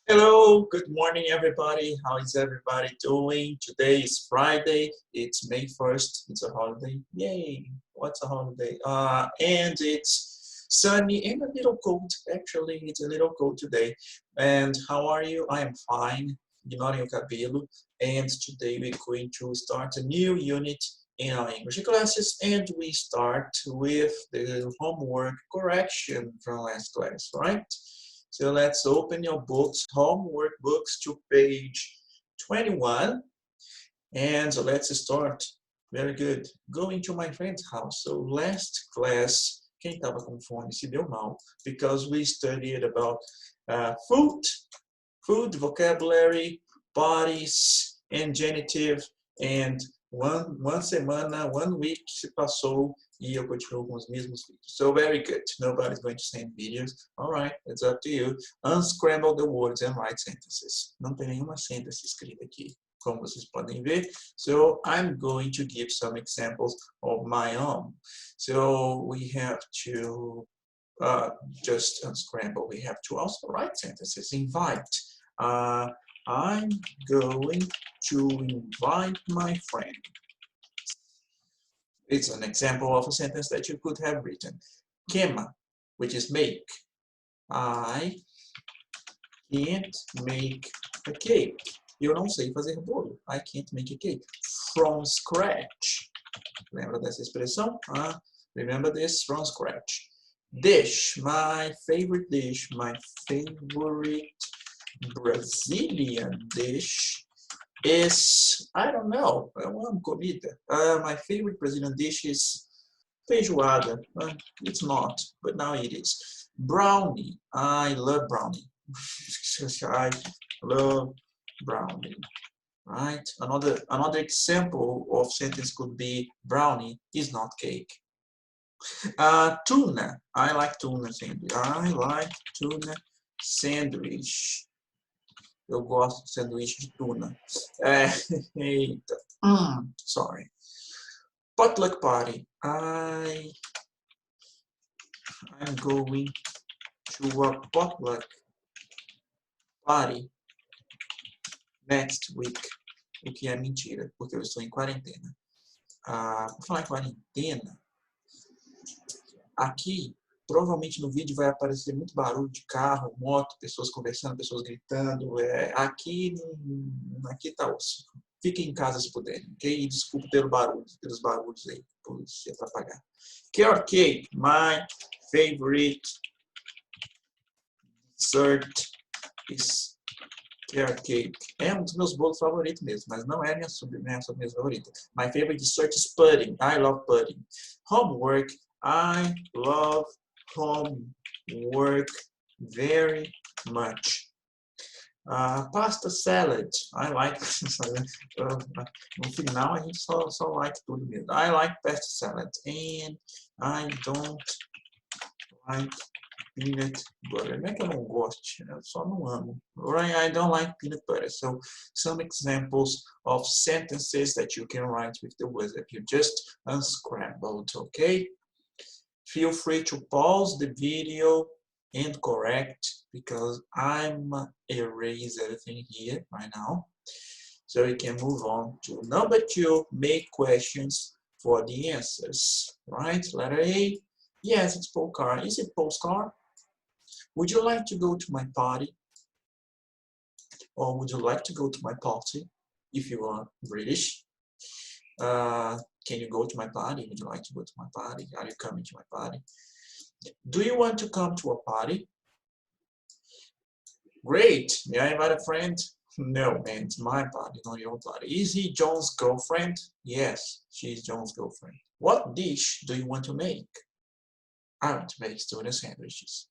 Hello, good morning everybody. How is everybody doing? Today is Friday. It's May 1st. It's a holiday. Yay! What's a holiday? And it's sunny and a little cold. Actually, it's a little cold today. And how are you? I am fine. Ignorem o cabelo. And today we're going to start a new unit in our English classes. And we start with the homework correction from last class, right? So let's open your books, homework books, to page 21. And let's start. Very good. Going to my friend's house. So last class, quem estava com fome se deu mal, because we studied about food, vocabulary, bodies, and genitive, and one semana, 1 week se passou e eu continuo com os mesmos vídeos. So very good. Nobody's going to send videos. All right, it's up to you. Unscramble the words and write sentences. Não tem nenhuma sentence escrita aqui, como vocês podem ver. So I'm going to give some examples of my own. So we have to just unscramble. We have to also write sentences. Invite. I'm going to invite my friend. It's an example of a sentence that you could have written. Queima, which is make. I can't make a cake. Eu não sei fazer bolo. I can't make a cake. From scratch. Lembra dessa expressão? Remember this? From scratch. Dish, my favorite dish, my favorite Brazilian dish is, I don't know, eu amo comida. My favorite Brazilian dish is feijoada. It's not, but now it is. Brownie, I love brownie. I love brownie. Right? Another example of sentence could be brownie is not cake. Tuna, I like tuna sandwich. I like tuna sandwich. Eu gosto de sanduíche de tuna. Eita. Sorry. Potluck party. I'm going to a potluck party next week. O que é mentira, porque eu estou em quarentena. Por falar em quarentena, aqui, provavelmente no vídeo vai aparecer muito barulho de carro, moto, pessoas conversando, pessoas gritando. Aqui tá osso. Fiquem em casa se puderem, ok? E desculpe pelos barulhos aí, por se atrapalhar. Carrot cake, my favorite dessert is carrot cake. É um dos meus bolos favoritos mesmo, mas não é minha sobremesa favorita. My favorite dessert is pudding. I love pudding. Homework. I love homework very much. Pasta salad. I like no final a gente só like tudo mesmo. I like pasta salad and I don't like peanut butter. Não é que eu não goste, eu só não amo. Right? I don't like peanut butter. So some examples of sentences that you can write with the words that you just unscrambled, okay? Feel free to pause the video and correct, because I'm erase everything here right now. So we can move on to number 2, make questions for the answers. Right? Letter A, yes, it's Paul car. Is it Paul's car? Would you like to go to my party? Or would you like to go to my party if you are British? Can you go to my party? Would you like to go to my party? Are you coming to my party? Do you want to come to a party? Great. May I invite a friend? No, man, it's my party, not your party. Is he John's girlfriend? Yes, she's John's girlfriend. What dish do you want to make? I want to make tuna sandwiches.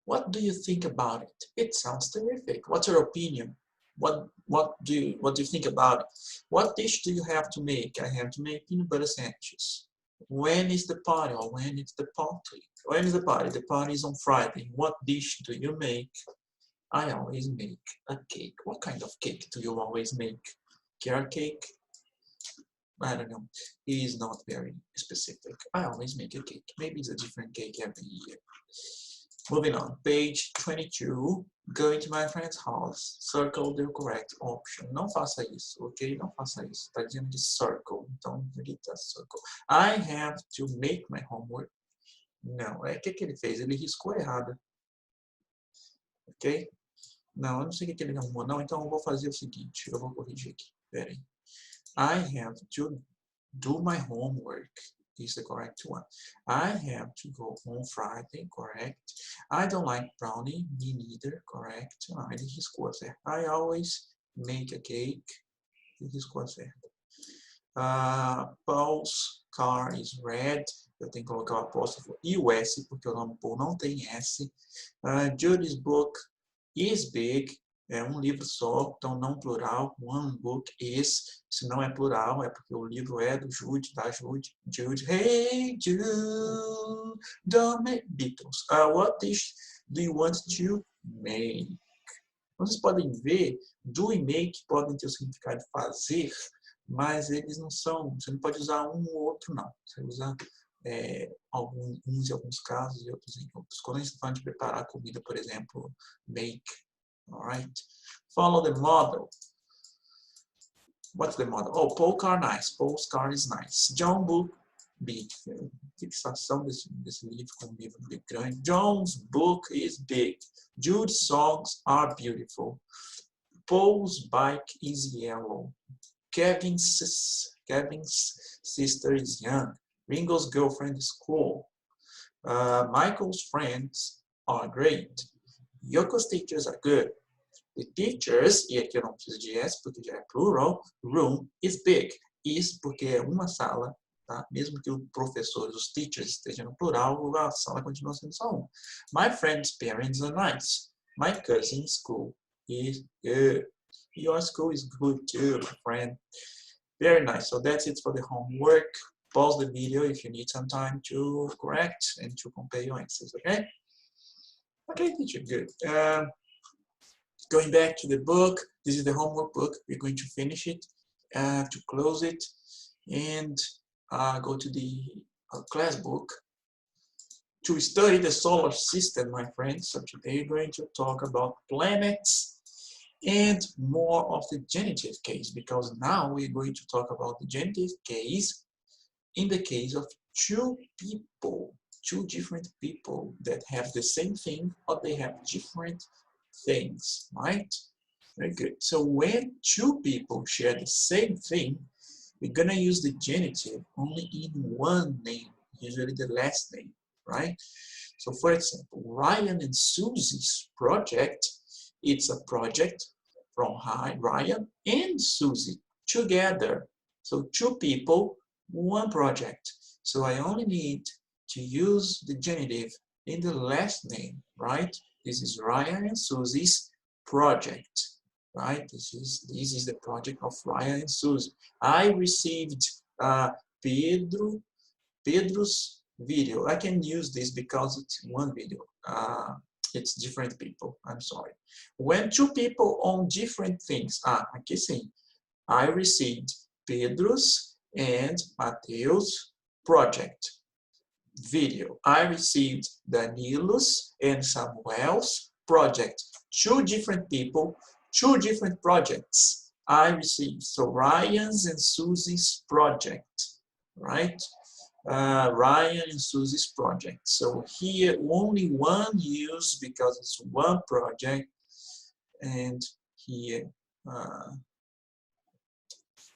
What do you think about it? It sounds terrific. What's your opinion? What do you think about it? What dish do you have to make? I have to make peanut butter sandwiches. When is the party, or when is the party? When is the party? The party is on Friday. What dish do you make? I always make a cake. What kind of cake do you always make? Carrot cake? I don't know. It is not very specific. I always make a cake. Maybe it's a different cake every year. Moving on, page 22. Going to my friend's house. Circle the correct option. Não faça isso, ok? Não faça isso. Está dizendo de circle, então grita circle. I have to make my homework. Não, o que ele fez? Ele riscou errado. Ok? Não, eu não sei o que ele arrumou, não. Então eu vou fazer o seguinte. Eu vou corrigir aqui. Pera aí. I have to do my homework. Is the correct one. I have to go on Friday, correct. I don't like brownie, me neither, correct. Ele riscou certo. I always make a cake. Ele riscou certo. Paul's car is red. Eu tenho que colocar o apóstrofo e o S, porque o nome Paul não tem S. Judy's book is big. É um livro só, então não plural. One book is. Se não é plural, é porque o livro é do Jude, da Jude. Jude, hey Jude, don't make Beatles. What dish do you want to make? Vocês podem ver, do e make podem ter o significado de fazer, mas eles não são, você não pode usar um ou outro, não. Você usa uns em alguns casos e outros em outros. Quando a gente está falando de preparar comida, por exemplo, make. Alright. Follow the model. What's the model? Oh, Paul car nice. Paul's car is nice. John book big. Fixação desse livro com um livro bem grande. John's book is big. Jude's songs are beautiful. Paul's bike is yellow. Kevin's sister is young. Ringo's girlfriend is cool. Michael's friends are great. Yoko's teachers are good. The teachers, e aqui eu não preciso de S porque já é plural, room is big. Is porque é uma sala, tá? Mesmo que o professor, os teachers estejam no plural, a sala continua sendo só uma. My friend's parents are nice. My cousin's school is good. Your school is good too, my friend. Very nice. So that's it for the homework. Pause the video if you need some time to correct and to compare your answers, okay? Okay, teacher, good. Going back to the book, this is the homework book. We're going to finish it, to close it, and go to the class book. To study the solar system, my friends, so today we're going to talk about planets and more of the genitive case, because now we're going to talk about the genitive case in the case of two people, two different people that have the same thing, or they have different things, right? Very good. So when two people share the same thing, we're gonna use the genitive only in one name, usually the last name, right? So for example, Ryan and Susie's project, it's a project from Ryan and Susie together. So two people, one project. So I only need to use the genitive in the last name, right? This is Ryan and Susie's project, right? This is the project of Ryan and Susie. I received Pedro's video. I can use this because it's one video. It's different people. I'm sorry. When two people on different things. Aqui sim. I received Pedro's and Mateus project video. I received Danilo's and Samuel's project. Two different people, two different projects. I received. So Ryan's and Susie's project, right? Ryan and Susie's project. So here only one use because it's one project, and here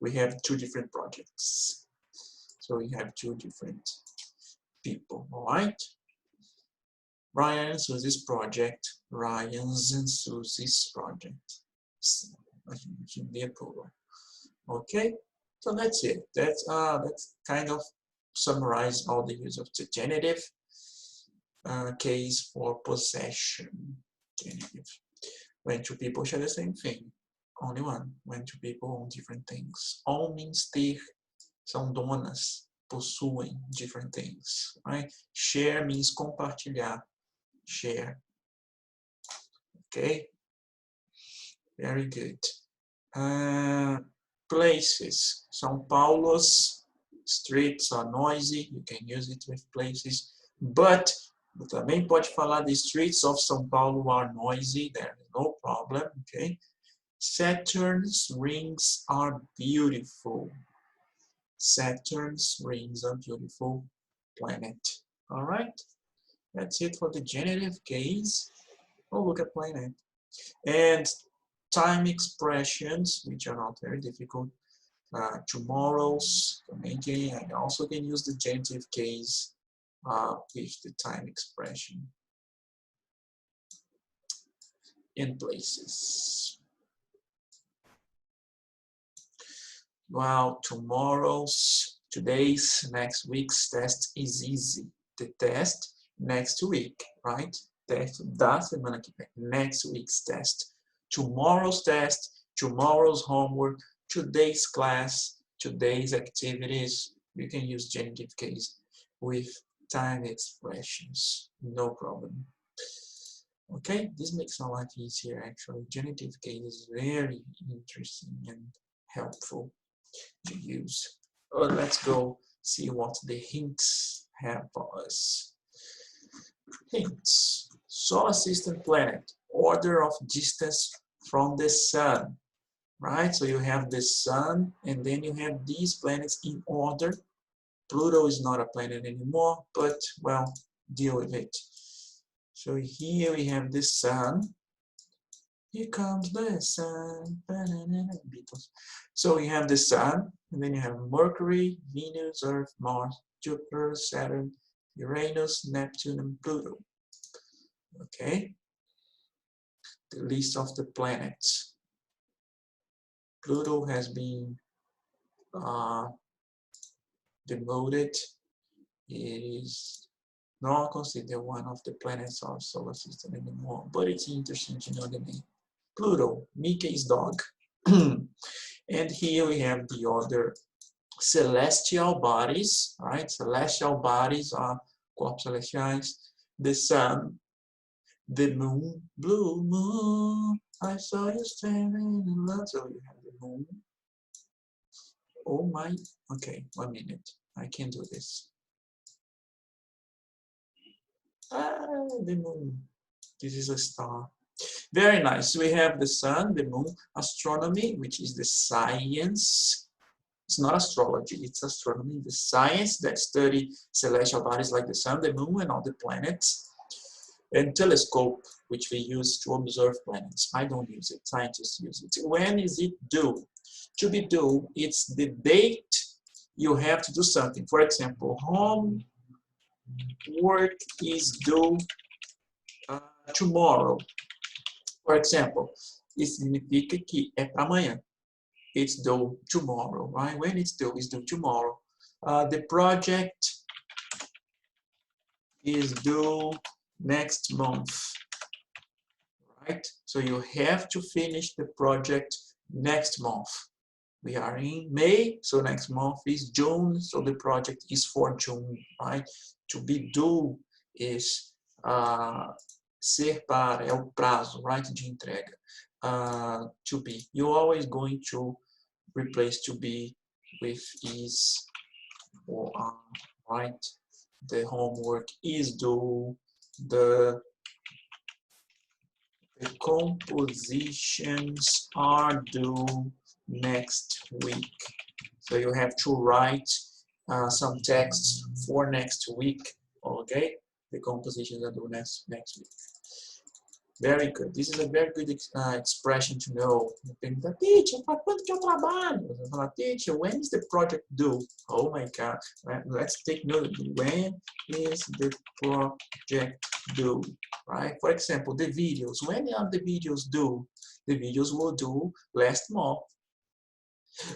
we have two different projects. So we have two different people, all right? Ryan and Susie's project, Ryan's and Susie's project. Okay, so that's it. That's kind of summarize all the use of the genitive case for possession. Genitive. When two people share the same thing, only one. When two people own different things. Own means ter, são donas, possuem different things, right? Share means compartilhar. Share. Okay? Very good. Places. São Paulo's streets are noisy. You can use it with places. But Também pode falar the streets of São Paulo are noisy. There is no problem, okay? Saturn's rings are beautiful. Saturn's rings are beautiful planet. All right? That's it for the genitive case. Oh, look at planet. And time expressions, which are not very difficult. Tomorrow's, again, I also can use the genitive case with the time expression in places. Well, today's, next week's test is easy. The test next week, right? Test da semana que vem. Next week's test. Tomorrow's test, tomorrow's homework, today's class, today's activities. You can use genitive case with time expressions. No problem. Okay, this makes a lot easier actually. Genitive case is very interesting and helpful to use. Let's go see what the hints have for us. Hints. Solar system planet, order of distance from the sun, right? So you have the sun and then you have these planets in order. Pluto is not a planet anymore, but well, deal with it. So here we have the sun. Here comes the sun. Beatles. So you have the sun, and then you have Mercury, Venus, Earth, Mars, Jupiter, Saturn, Uranus, Neptune, and Pluto. Okay. The list of the planets. Pluto has been demoted. It is not considered one of the planets of solar system anymore, but it's interesting to know the name. Pluto, Mickey's dog. And here we have the other celestial bodies, right? Celestial bodies are corpos celestiais. The sun, the moon, blue moon, I saw you standing in love. So you have the moon. Oh my, okay, 1 minute. I can do this. The moon. This is a star. Very nice. We have the sun, the moon, astronomy, which is the science. It's not astrology, it's astronomy, the science that study celestial bodies like the sun, the moon, and all the planets. And telescope, which we use to observe planets. I don't use it, scientists use it. When is it due? To be due, it's the date you have to do something. For example, homework is due tomorrow. For example, isso significa que é para amanhã. It's due tomorrow, right? When it's due tomorrow. The project is due next month, right? So you have to finish the project next month. We are in May, so next month is June, so the project is for June, right? To be due is ser para, é o prazo, right, de entrega. To be. You're always going to replace to be with is or right? The homework is due. The compositions are due next week. So you have to write some text for next week. Okay, the compositions are due next week. Very good. This is a very good expression to know. Pergunta, teacher, para quando que eu trabalho? Você fala, teacher, when is the project due? Oh my God. Let's take note. When is the project due? Right? For example, the videos. When are the videos due? The videos were due last month.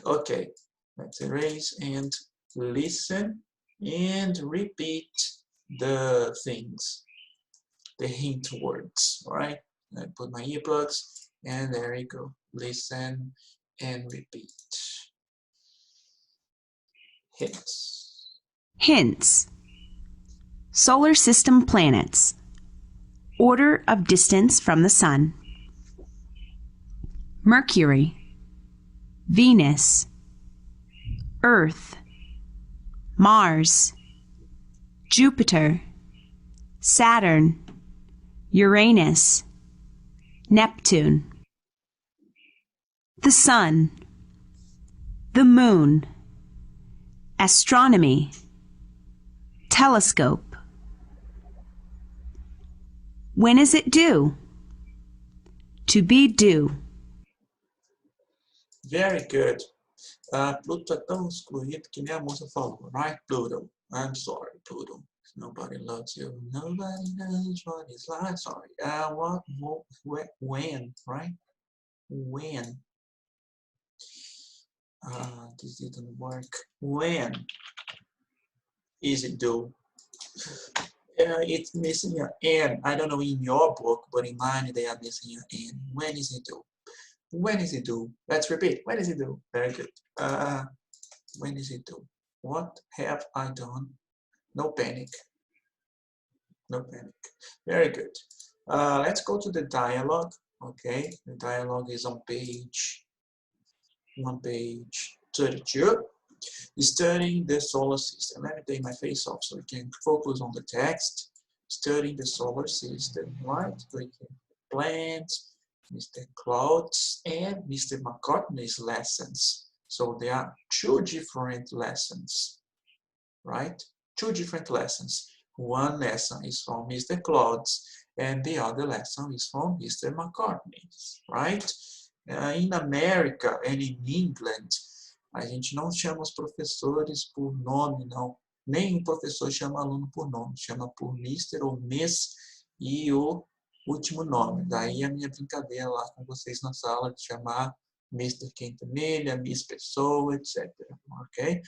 Okay. Let's erase and listen and repeat the things. The hint words, all right? I put my earplugs and there you go. Listen and repeat. Hints. Hints. Solar system planets. Order of distance from the sun. Mercury, Venus, Earth, Mars, Jupiter, Saturn, Uranus, Neptune. The sun, the moon, astronomy, telescope. When is it due? To be due. Very good. Pluto é tão excluído que nem a moça falou, right, Pluto? I'm sorry, Pluto. Nobody loves you. Nobody knows what it's like. Sorry. When, right? When? This didn't work. When is it due? It's missing an N. I don't know in your book, but in mine they are missing an N. When is it due? When is it due? Let's repeat. When is it due? Very good. When is it due? What have I done? No panic. No panic. Very good. Let's go to the dialogue. Okay, the dialogue is on page 32. Studying the solar system. Let me take my face off so we can focus on the text. Studying the solar system, right? Plants, Mr. Clouds, and Mr. McCartney's lessons. So there are two different lessons, right? Two different lessons. One lesson is from Mr. Clouds, and the other lesson is from Mr. McCartney's, right? In America and in England, a gente não chama os professores por nome, não. Nem o professor chama aluno por nome, chama por Mr. ou Miss e o último nome. Daí a minha brincadeira lá com vocês na sala de chamar Mr. Quintanilha, Miss Pessoa, etc. Ok?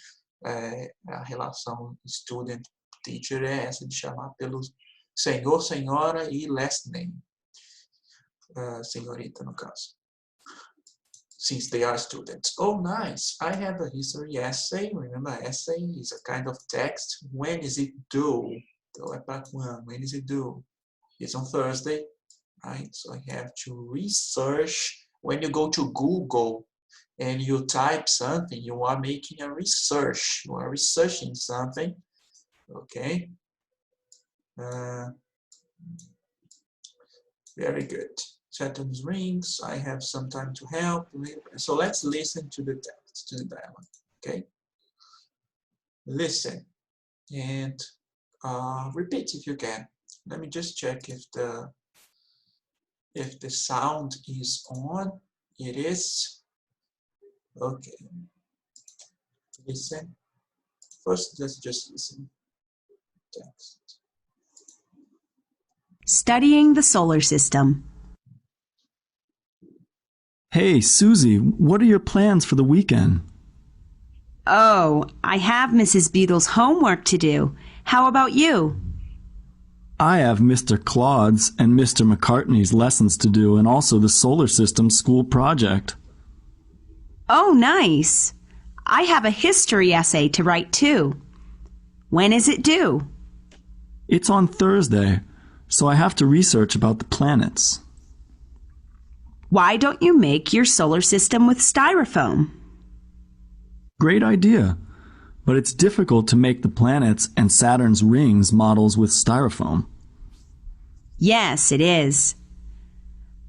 A relação student-teacher é essa de chamar pelo senhor, senhora e last name. Senhorita, no caso. Since they are students. Oh, nice. I have a history essay. Remember, essay is a kind of text. When is it due? Então, é para quando? When is it due? It's on Thursday, right? So I have to research. When you go to Google and you type something, you are making a research. You are researching something, okay? Very good. Saturn's rings, I have some time to help. So let's listen to the text, to the dialogue, okay? Listen and repeat if you can. Let me just check if the sound is on. It is. Okay. Listen. First, let's just listen. Text. Studying the solar system. Hey, Susie, what are your plans for the weekend? Oh, I have Mrs. Beetle's homework to do. How about you? I have Mr. Claude's and Mr. McCartney's lessons to do and also the solar system school project. Oh, nice. I have a history essay to write too. When is it due? It's on Thursday, so I have to research about the planets. Why don't you make your solar system with styrofoam? Great idea, but it's difficult to make the planets and Saturn's rings models with styrofoam. Yes, it is.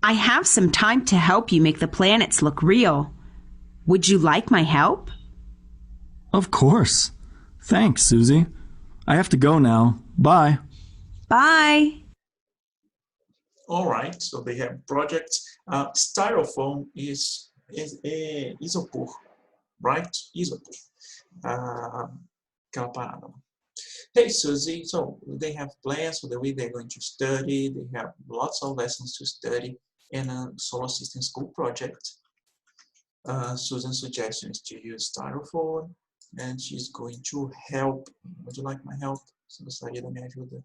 I have some time to help you make the planets look real. Would you like my help? Of course. Thanks, Susie. I have to go now. Bye. Bye. All right, so they have projects. Styrofoam is isopor, right? Isopor. Aquela parada. Hey, Susie, so they have plans for the week they're going to study. They have lots of lessons to study in a solar system school project. Susan's suggestion is to use styrofoam, and she's going to help. Would you like my help? Você gostaria da minha ajuda?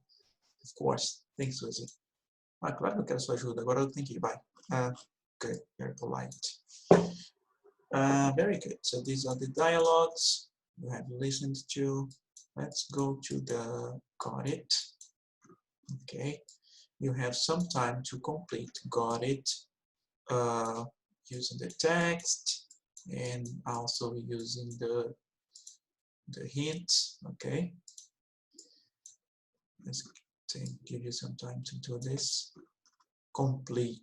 Of course. Thanks, Susie. Claro que eu quero sua ajuda. Agora eu tenho que ir. Bye. Good. Very polite. Very good. So these are the dialogues you have listened to. Let's go to the got it. Okay. You have some time to complete got it using the text and also using the hint. Okay. Let's give you some time to do this. Complete.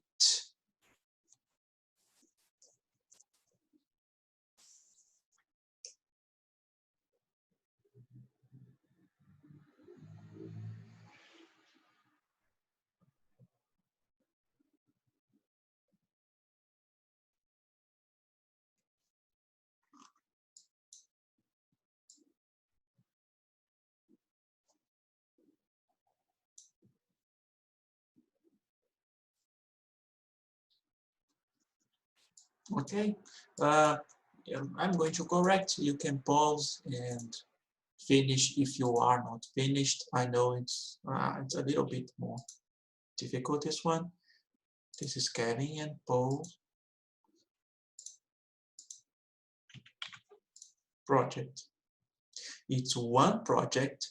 Okay, I'm going to correct. You can pause and finish if you are not finished. I know it's a little bit more difficult, this one. This is Kevin and Paul project. It's one project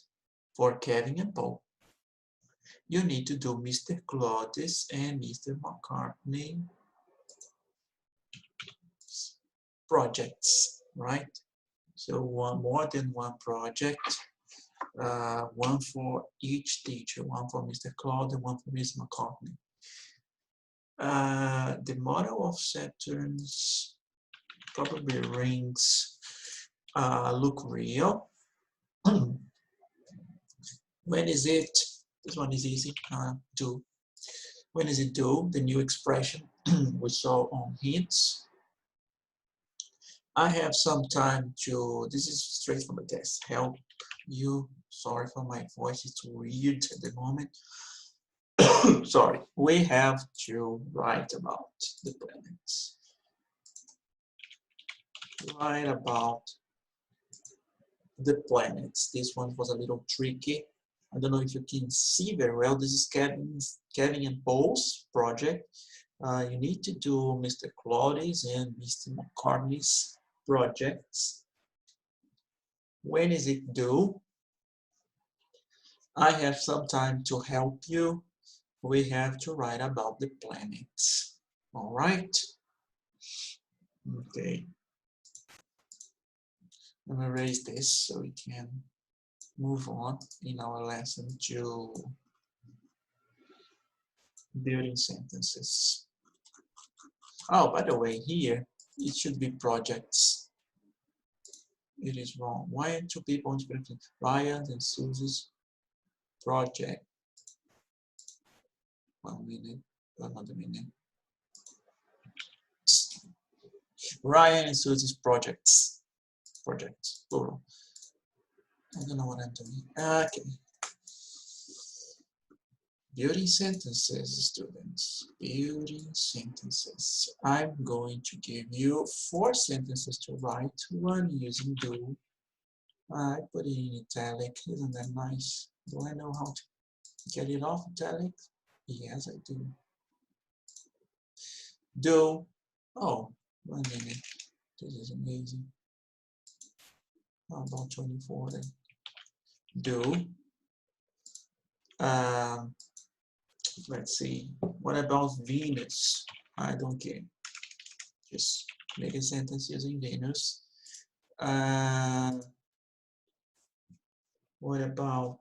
for Kevin and Paul. You need to do Mr. Claudius and Mr. McCartney projects, right? So more than one project, one for each teacher, one for Mr. Claude and one for Mr. McCartney. The model of Saturn's probably rings look real. When is it? This one is easy. Due. When is it due? The new expression we saw on hints. I have some time to, this is straight from the test, help you. Sorry for my voice, it's weird at the moment. Sorry, we have to write about the planets. Write about the planets. This one was a little tricky. I don't know if you can see very well. This is Kevin and Paul's project. You need to do Mr. Claudius and Mr. McCartney's projects. When is it due? I have some time to help you. We have to write about the planets. All right? Okay. I'm gonna erase this so we can move on in our lesson to building sentences. Oh, by the way, here it should be projects. It is wrong. Why are two people inspired? Ryan and Susie's project. 1 minute, another minute. Ryan and Susie's projects. Projects, plural. I don't know what I'm doing. Okay. Building sentences, students. Building sentences. I'm going to give you 4 sentences to write. One using do. I put it in italic. Isn't that nice? Do I know how to get it off italic? Yes, I do. Do. Oh, 1 minute. This is amazing. How about 24 then? Do. Let's see. What about Venus? I don't care. Just make a sentence using Venus. What about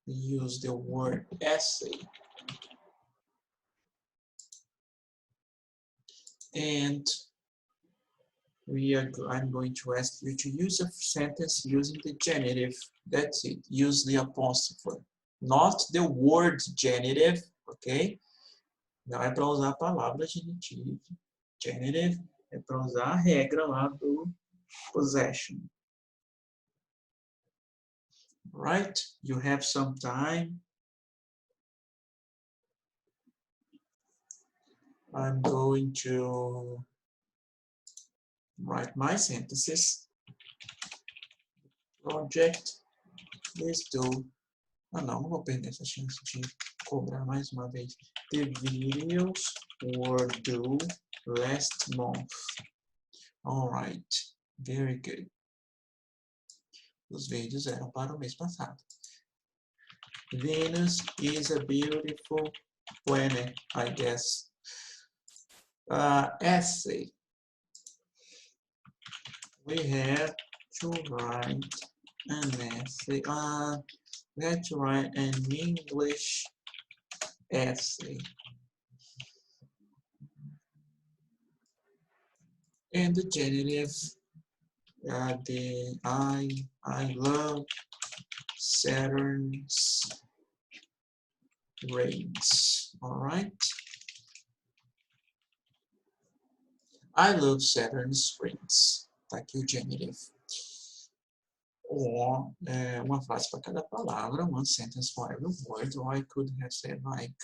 use the word essay? And I'm going to ask you to use a sentence using the genitive. That's it. Use the apostrophe. Not the word genitive, ok? Não é para usar a palavra genitive. Genitive é para usar a regra lá do possession. Right? You have some time. I'm going to write my sentences. Project. Let's do. Ah, não vou perder essa chance de cobrar mais uma vez. The videos were due last month. All right. Very good. Os vídeos eram para o mês passado. Venus is a beautiful planet, I guess. Essay. We have to write an essay. Let's write an English essay. And the genitive, I love Saturn's rings. All right. I love Saturn's rings. Tá aqui o genitive. Or uma frase para cada palavra, one sentence for every word. Or I could have said like,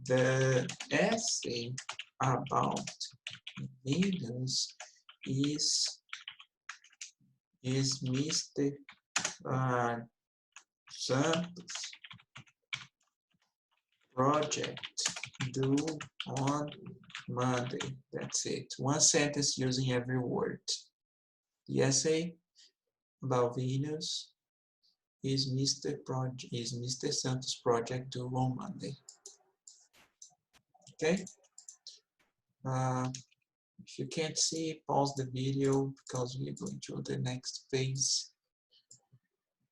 the essay about vídeos is Mr. Santos project due on Monday. That's it. One sentence using every word. The essay about Venus is Mr. Santos project due on Monday. Okay. If you can't see, pause the video because we're going to the next phase,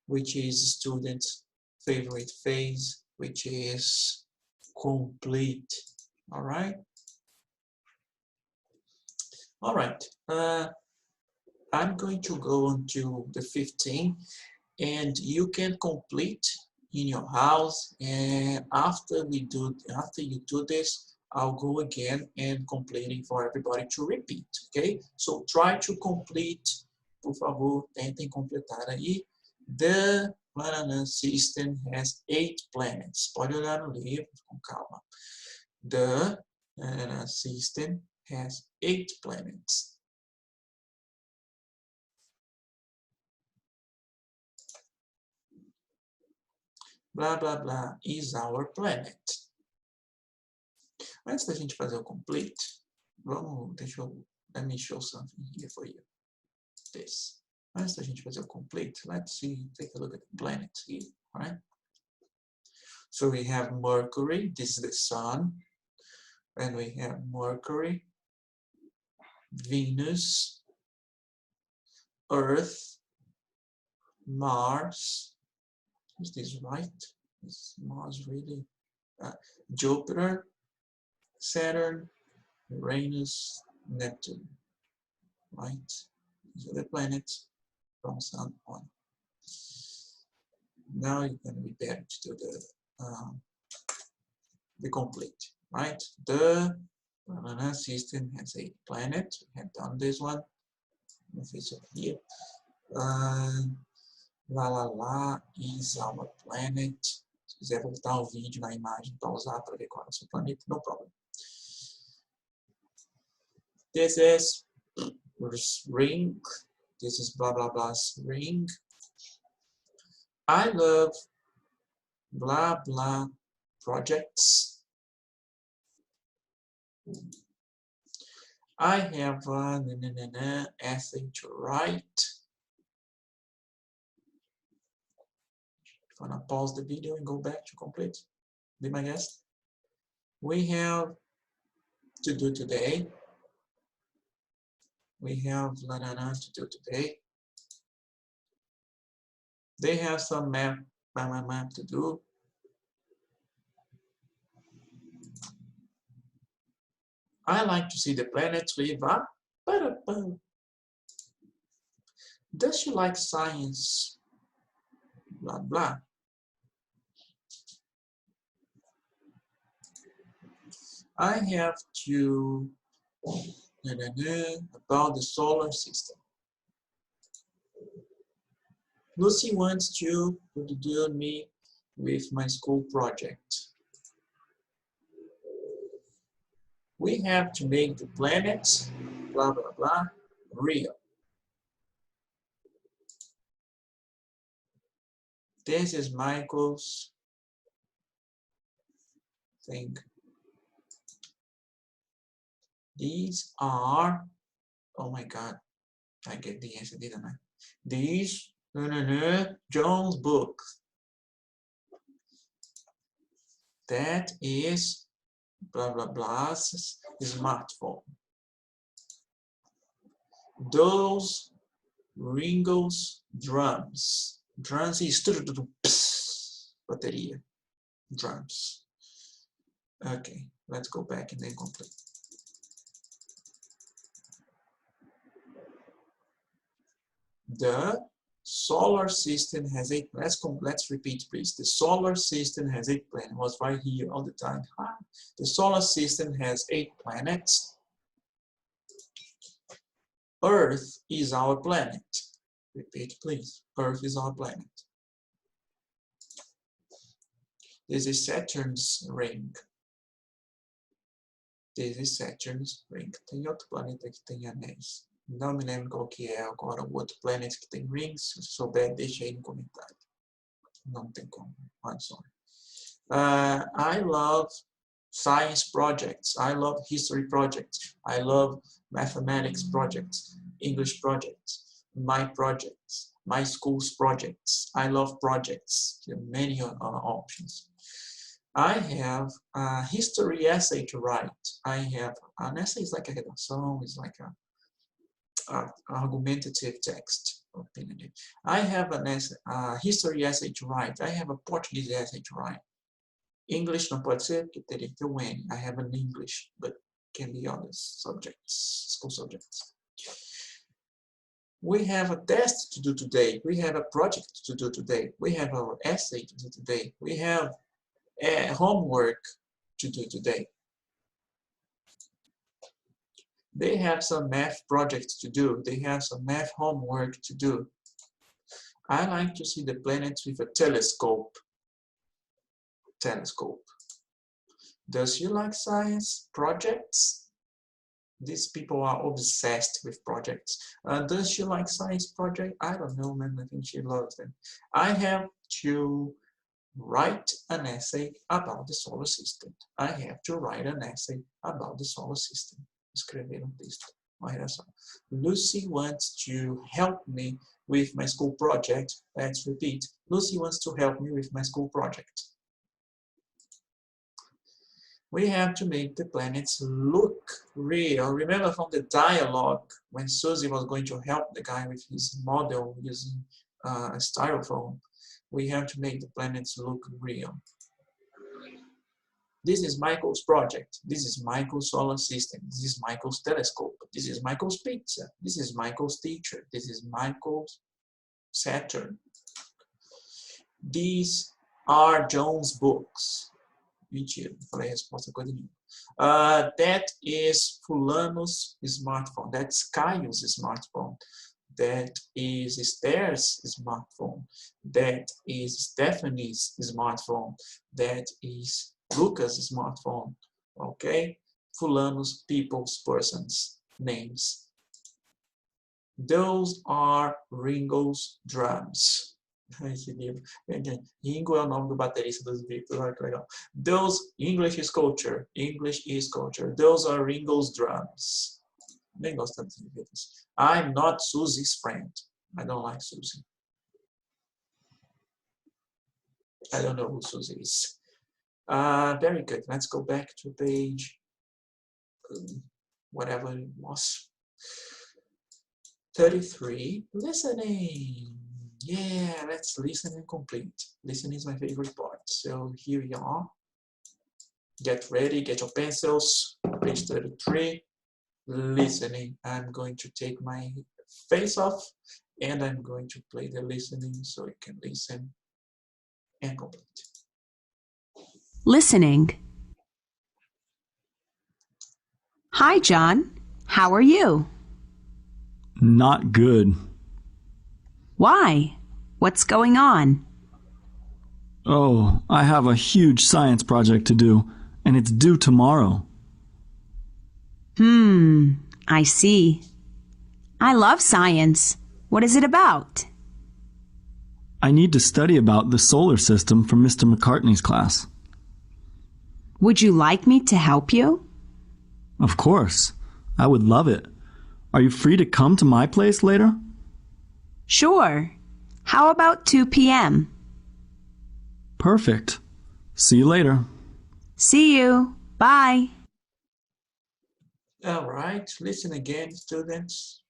which is students' favorite phase, which is complete. All right. All right. I'm going to go on to the 15, and you can complete in your house. And after you do this, I'll go again and completing for everybody to repeat. Okay? So try to complete. Por favor, tentem completar aí. The planet system has 8 planets. Pode olhar no livro com calma. The planet system has 8 planets. Blah, blah, blah is our planet. Antes da gente fazer o complete, let me show something here for you. This. Antes da gente fazer o complete, let's take a look at the planets here, right? So we have Mercury, this is the sun, and we have Mercury, Venus, Earth, Mars, is this right? Is Mars really? Jupiter, Saturn, Uranus, Neptune, right? These are the planets from Sun on. Now you're going to be better to do the complete, right? The planet system has 8 planets. We have done this one. If it's over here. Lá is our planet. Se quiser voltar o vídeo na imagem para usar para ver qual é o seu planeta, no problem. This is ring. This is blah blah blah's ring. I love blah blah projects. I have an essay to write. I'm gonna pause the video and go back to complete. Be my guest. We have to do today. We have to do today. They have some map to do. I like to see the planets with a ba-da-ba. Does she like science? Blah blah. I have to about the solar system. Lucy wants to do me with my school project. We have to make the planets, blah blah blah, real. This is Michael's thing. These are, oh my God, I get the answer, didn't I? These, John's book. That is blah blah blah's smartphone. Those Ringo's drums. Drums is bateria, drums. Okay, let's go back and then complete. The solar system has 8. Let's repeat, please. The solar system has 8 planets. It was right here all the time. The solar system has 8 planets. Earth is our planet. Repeat, please. Earth is our planet. This is Saturn's ring. This is Saturn's ring. Tem outro planeta que tem anéis. Não me lembro qual que é agora o outro planeta que tem rings. Se souber, deixa aí no comentário. Não tem como. I'm sorry. I love science projects. I love history projects. I love mathematics projects, English projects, my school's projects. I love projects. There are many options. I have a history essay to write. I have an essay is like a redação, is like a argumentative text. I have an essay, a history essay to write. I have a Portuguese essay to write. English não pode ser, porque teria que ter o N. I have an English, but can be other subjects, school subjects. We have a test to do today. We have a project to do today. We have our essay to do today. We have homework to do today. They have some math projects to do. They have some math homework to do. I like to see the planets with a telescope. Does you like science projects? These people are obsessed with projects. Does she like science project? I don't know, man. I think she loves them. I have to write an essay about the solar system. I have to write an essay about the solar system. Escrever texto. Uma redação. Lucy wants to help me with my school project. Let's repeat. Lucy wants to help me with my school project. We have to make the planets look real. Remember from the dialogue when Susie was going to help the guy with his model using a styrofoam. We have to make the planets look real. This is Michael's project. This is Michael's solar system. This is Michael's telescope. This is Michael's pizza. This is Michael's teacher. This is Michael's Saturn. These are John's books. Mentira, não falei a resposta coisa nenhuma. That is Fulano's smartphone. That's Caio's smartphone. That is Esther's smartphone. That is Stephanie's smartphone. That is Lucas' smartphone. Okay? Fulano's people's persons names. Those are Ringo's drums. Esse livro. Ringo é o nome do baterista dos Beatles. Olha que legal. Those English is culture. English is culture. Those are Ringo's drums. Nem gosto tanto de Beatles. I'm not Susie's friend. I don't like Susie. I don't know who Susie is. Very good. Let's go back to page whatever it was. 33. Listening. Yeah, let's listen and complete. Listening is my favorite part. So here we are. Get ready, get your pencils. Page 33. Listening. I'm going to take my face off and I'm going to play the listening so you can listen and complete. Listening. Hi, John. How are you? Not good. Why? What's going on? Oh, I have a huge science project to do, and it's due tomorrow. I see. I love science. What is it about? I need to study about the solar system from Mr. McCartney's class. Would you like me to help you? Of course. I would love it. Are you free to come to my place later? Sure. How about 2 p.m.? Perfect. See you later. See you. Bye. All right. Listen again, students.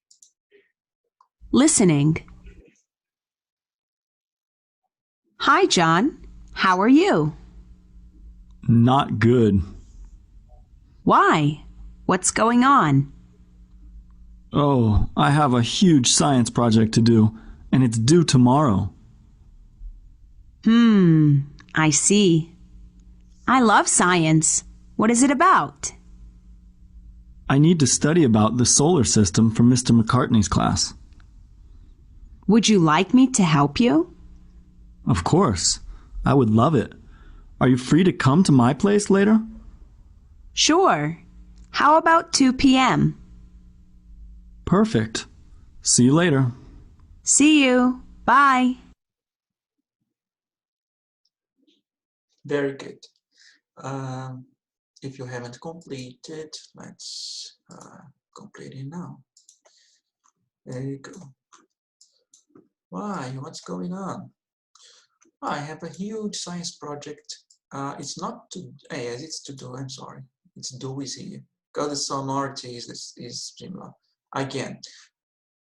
Listening. Hi, John. How are you? Not good. Why? What's going on? Oh, I have a huge science project to do, and it's due tomorrow. I see. I love science. What is it about? I need to study about the solar system for Mr. McCartney's class. Would you like me to help you? Of course. I would love it. Are you free to come to my place later? Sure. How about 2 p.m.? Perfect. See you later. See you. Bye. Very good. If you haven't completed, let's complete it now. There you go. Why? What's going on? I have a huge science project. It's not to, yes, it's to do, I'm sorry. It's do is here. Because the sonority is similar. Again,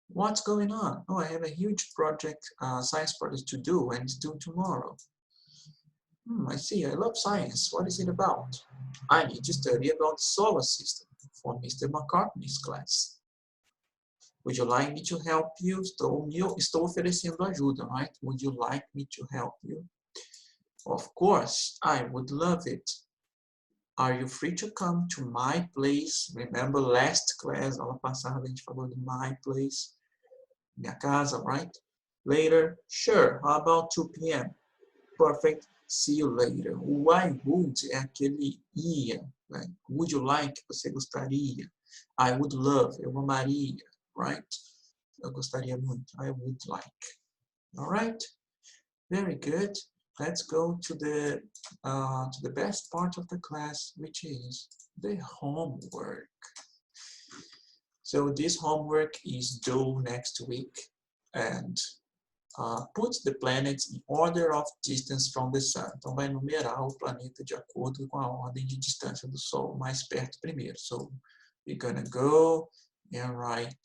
what's going on? Oh, I have a huge project, science project to do, and it's due tomorrow. I see, I love science. What is it about? I need to study about the solar system for Mr. McCartney's class. Would you like me to help you? Estou oferecendo ajuda, right? Would you like me to help you? Of course, I would love it. Are you free to come to my place? Remember last class, aula passada, a gente falou de my place. Minha casa, right? Later? Sure. How about 2 p.m.? Perfect. See you later. O I would é aquele ia. Right? Would you like? Você gostaria. I would love. Eu amaria. Right? Eu gostaria muito. I would like. All right? Very good. Let's go to the best part of the class, which is the homework. So this homework is due next week, and put the planets in order of distance from the sun. Então vai numerar o planeta de acordo com a ordem de distância do Sol, mais perto primeiro. So we're gonna go and write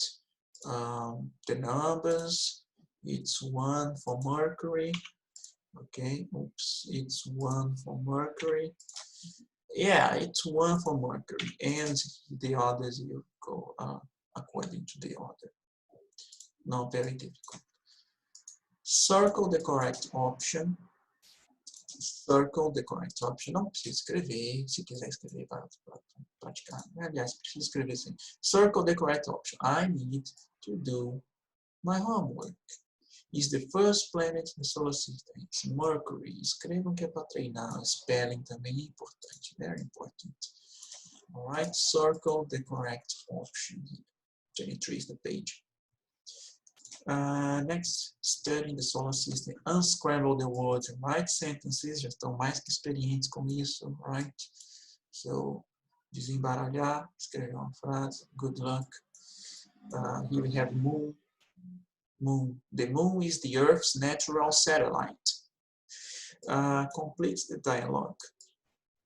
the numbers. It's 1 for Mercury. Okay, oops, it's 1 for Mercury. Yeah, it's 1 for Mercury, and the others you go according to the order. Not very difficult. Circle the correct option. Circle the correct option. Não precisa escrever, se quiser escrever para praticar. Aliás, precisa escrever sim. Circle the correct option. I need to do my homework. Is the first planet in the solar system. It's Mercury. Escrevam que é para treinar. Spelling também é importante. Very important. Alright, circle the correct option. 23 is the page. Next, studying the solar system. Unscramble the words. Write sentences. Já estão mais que experientes com isso. Right? So, desembaralhar. Escrever uma frase. Good luck. Here we have moon. Moon. The moon is the Earth's natural satellite. Complete the dialogue,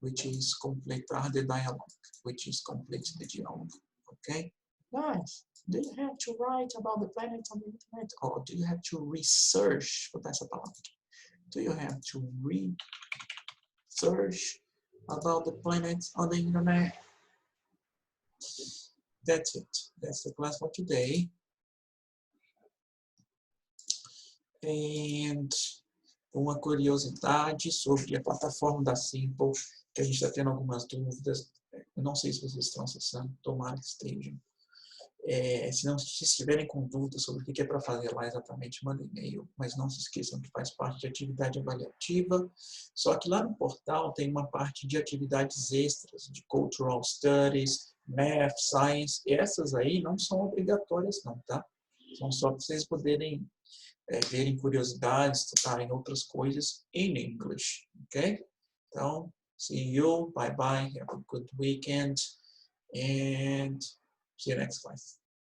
which is completar the dialogue, which is complete the dialogue. Okay? Nice. Do you have to write about the planets on the internet, or do you have to research? Vou dar essa palavra aqui. Do you have to research about the planets on the internet? That's it. That's the class for today. And uma curiosidade sobre a plataforma da Simple, que a gente está tendo algumas dúvidas. Eu não sei se vocês estão acessando, tomara que estejam. Se estiverem com dúvidas sobre o que é para fazer lá exatamente, mandem e-mail, mas não se esqueçam que faz parte de atividade avaliativa. Só que lá no portal tem uma parte de atividades extras, de Cultural Studies, Math, Science. Essas aí não são obrigatórias não, tá? São só para vocês poderem verem curiosidades, estudarem outras coisas in English, ok? Então, see you, bye bye, have a good weekend, and see you next class.